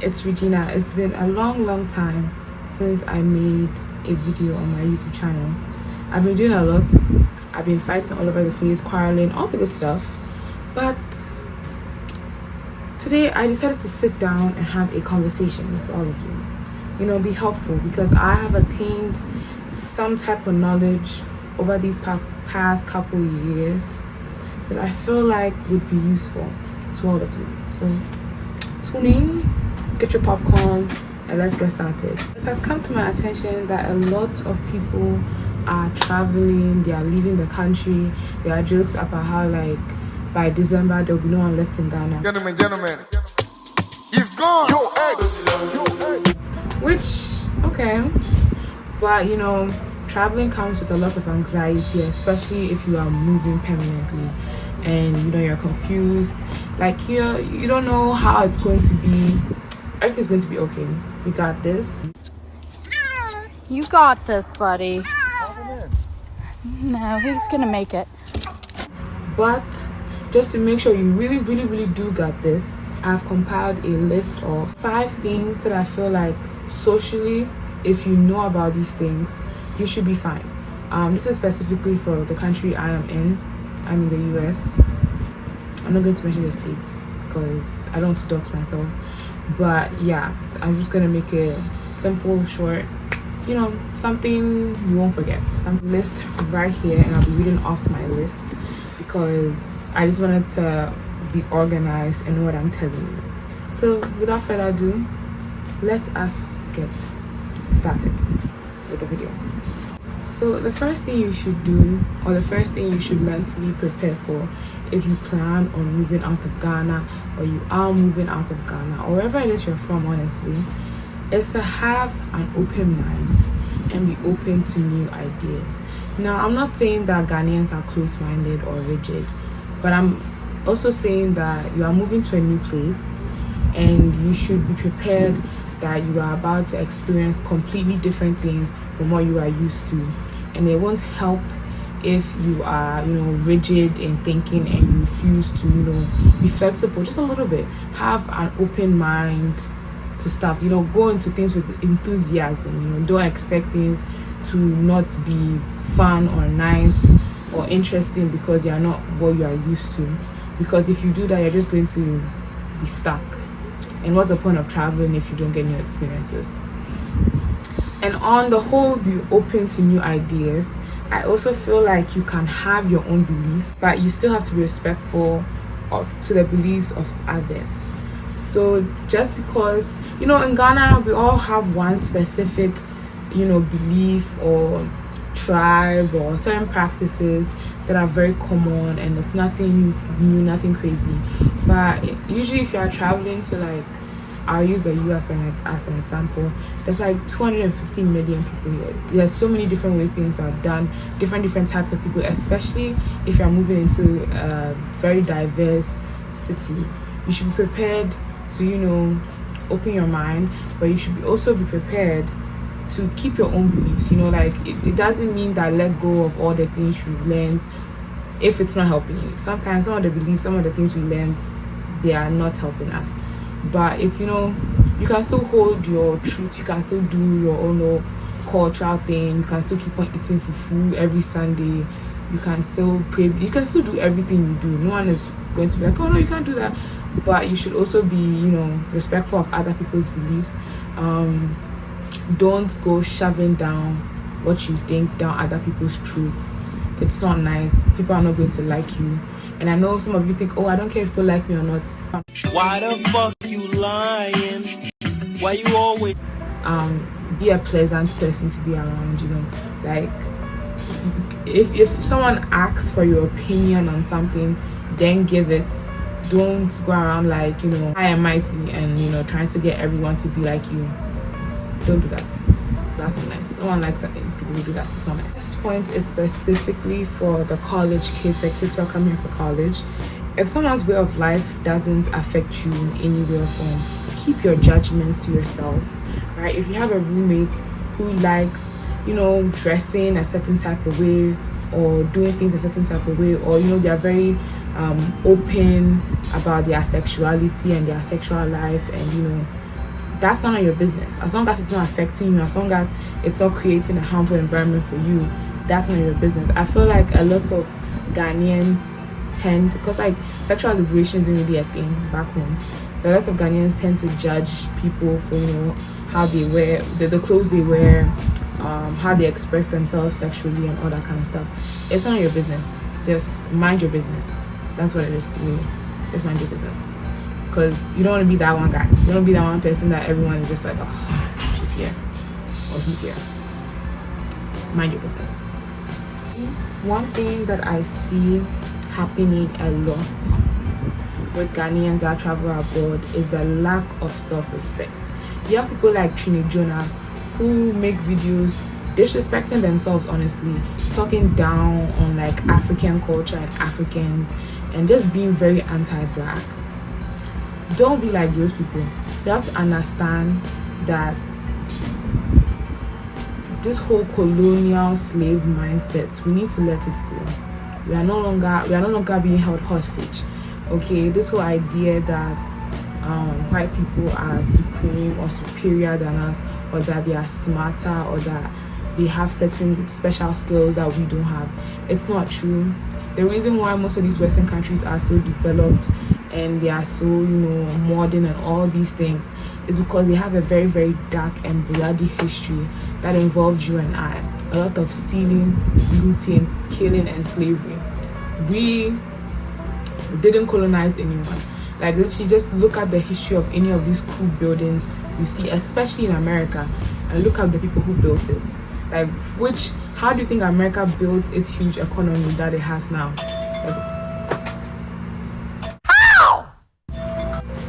it's Regina. It's been a long time since I made a video on my YouTube channel. I've been doing a lot. I've been fighting all over the place, quarreling, all the good stuff. But today I decided to sit down and have a conversation with all of you. You know, be helpful, because I have attained some type of knowledge over these past couple years that I feel like would be useful to all of you. So tune in, get your popcorn, and let's get started. It has come to my attention that a lot of people are traveling, they are leaving the country. There are jokes about how like by December there will be no one left in Ghana. Gentlemen, he's gone. Yo, X. Which, okay, but you know, traveling comes with a lot of anxiety, especially if you are moving permanently and you know you're confused, like you don't know how it's going to be. Everything's going to be okay. We got this. You got this, buddy. No, he's gonna make it. But just to make sure you really do got this, I've compiled a list of 5 things that I feel like socially, if you know about these things, you should be fine. This is specifically for the country I am in. I'm in the US. I'm not going to mention the states because I don't want to dox myself. But yeah, so I'm just gonna make it simple, short, you know, something you won't forget. Some list right here, and I'll be reading off my list because I just wanted to be organized and know what I'm telling you. So without further ado, let us get started with the video. So the first thing you should do, or the first thing you should mentally prepare for if you plan on moving out of Ghana, or you are moving out of Ghana, or wherever it is you're from, honestly, is to have an open mind and be open to new ideas. Now, I'm not saying that Ghanaians are close-minded or rigid, but I'm also saying that you are moving to a new place and you should be prepared that you are about to experience completely different things from what you are used to, and it won't help if you are, you know, rigid in thinking and you refuse to, you know, be flexible just a little bit. Have an open mind to stuff, you know, go into things with enthusiasm. You know, don't expect things to not be fun or nice or interesting because they are not what you are used to, because if you do that, you're just going to be stuck. And what's the point of traveling if you don't get new experiences? And on the whole, be open to new ideas. I also feel like you can have your own beliefs, but you still have to be respectful to the beliefs of others. So just because, you know, in Ghana we all have one specific, you know, belief or tribe or certain practices that are very common, and it's nothing new, nothing crazy. But usually if you are traveling to, like, I'll use the US as an example, there's like 250 million people here. There's so many different ways things are done, different types of people, especially if you're moving into a very diverse city. You should be prepared to, you know, open your mind, but you should also be prepared to keep your own beliefs. You know, like it doesn't mean that let go of all the things you've learned if it's not helping you. Sometimes some of the beliefs, some of the things we learned, they are not helping us. But if, you know, you can still hold your truth, you can still do your own cultural thing, you can still keep on eating fufu every Sunday, you can still pray, you can still do everything you do. No one is going to be like, oh no, you can't do that. But you should also be, you know, respectful of other people's beliefs. Don't go shoving down what you think down other people's truths. It's not nice. People are not going to like you. And I know some of you think, oh, I don't care if people like me or not. Why the fuck you lying? Why you always be a pleasant person to be around, you know. Like if someone asks for your opinion on something, then give it. Don't go around like, you know, high and mighty and, you know, trying to get everyone to be like you. Don't do that. That's not nice. No one likes people who do that. It's not nice. This point is specifically for the college kids, the kids who are coming here for college. If someone's way of life doesn't affect you in any way or form, keep your judgments to yourself, right? If you have a roommate who likes, you know, dressing a certain type of way or doing things a certain type of way, or, you know, they are very open about their sexuality and their sexual life, and, you know, that's none of your business. As long as it's not affecting you, as long as it's not creating a harmful environment for you, that's none of your business. I feel like a lot of Ghanaians tend, because like sexual liberation isn't really a thing back home, so a lot of Ghanaians tend to judge people for, you know, how they wear, the clothes they wear, how they express themselves sexually and all that kind of stuff. It's none of your business. Just mind your business. That's what it is to me. Just mind your business. Because you don't want to be that one guy. You don't want to be that one person that everyone is just like, oh, she's here or he's here. Mind your business. One thing that I see happening a lot with Ghanaians that travel abroad is the lack of self-respect. You have people like Trini Jonas who make videos disrespecting themselves, honestly, talking down on like African culture and Africans, and just being very anti-black. Don't be like those people. You have to understand that this whole colonial slave mindset, we need to let it go. We are no longer being held hostage. Okay, this whole idea that white people are supreme or superior than us, or that they are smarter, or that they have certain special skills that we don't have, it's not true. The reason why most of these Western countries are so developed and they are so, you know, modern and all these things is because they have a very, very dark and bloody history that involves you and I. A lot of stealing, looting, killing, and slavery. We didn't colonize anyone. Like, literally, just look at the history of any of these cool buildings you see, especially in America, and look at the people who built it. Like, how do you think America built its huge economy that it has now?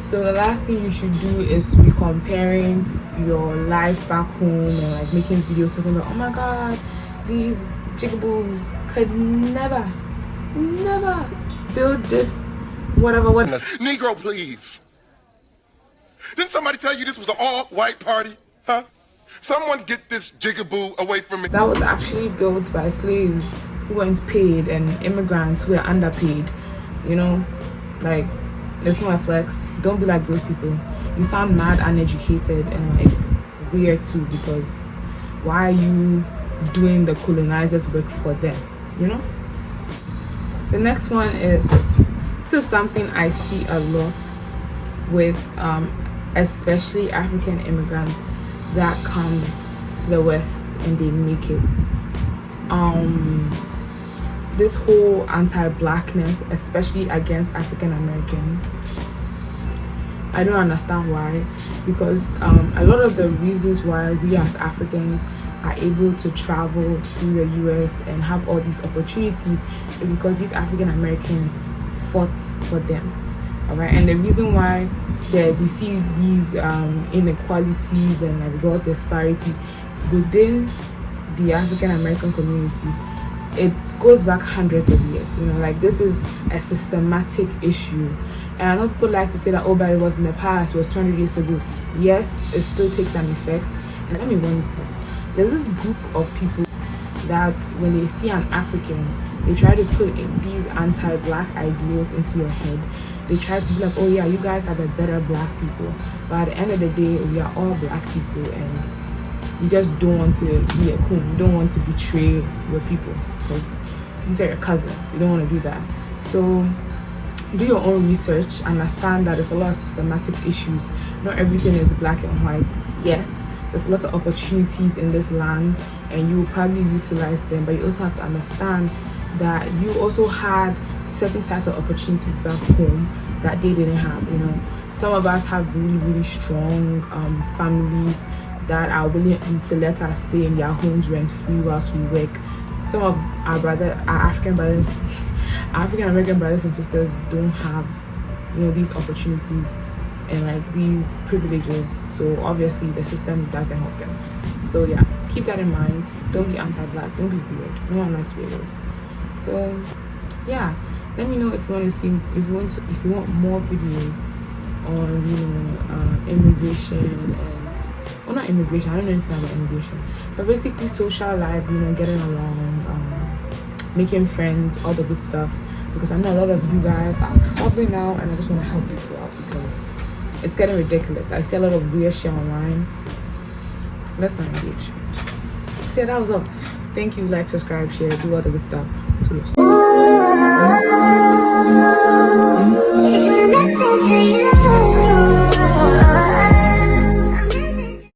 So the last thing you should do is to be comparing your life back home and like making videos talking about, oh my god, these jigaboos could never build this whatever. Negro, please. Didn't somebody tell you this was an all-white party? Huh? Someone get this jigaboo away from me. That was actually built by slaves who weren't paid and immigrants who were underpaid. You know, like, it's not a flex. Don't be like those people. You sound mad, uneducated, and like weird too, because why are you doing the colonizers' work for them? You know? The next one is, this is something I see a lot with especially African immigrants that come to the West and they make it. This whole anti-blackness, especially against African Americans, I don't understand why, because a lot of the reasons why we as Africans are able to travel to the US and have all these opportunities is because these African Americans fought for them. Alright, and the reason why we see these inequalities and like broad disparities within the African American community, it goes back hundreds of years. You know, like, this is a systematic issue. And I know people like to say that, oh, but it was in the past, it was 200 years ago. Yes, it still takes an effect. And let me wonder, there's this group of people that when they see an African, they try to put in these anti-black ideals into your head. They try to be like, oh yeah, you guys are the better black people. But at the end of the day, we are all black people, and you just don't want to be a coon. You don't want to betray your people, because these are your cousins. You don't want to do that. So do your own research. Understand that there's a lot of systematic issues. Not everything is black and white. Yes, there's a lot of opportunities in this land, and you will probably utilize them, but you also have to understand that you also had certain types of opportunities back home that they didn't have. You know, some of us have really, really strong families that are willing to let us stay in their homes rent free whilst we work. Some of our African American brothers and sisters don't have, you know, these opportunities and like these privileges. So obviously the system doesn't help them. So yeah, keep that in mind. Don't be anti-black. Don't be weird. No one likes weirdos. So yeah, let me know if you want to see, if you want more videos on, you know, immigration and, well, not immigration, I don't know anything about immigration, but basically social life, you know, getting along, making friends, all the good stuff, because I know a lot of you guys are traveling now, and I just want to help people out, because It's getting ridiculous. I see a lot of weird shit online. Let's not engage. So yeah, that was all. Thank you. Like, subscribe, share, do all the good stuff. Toodles.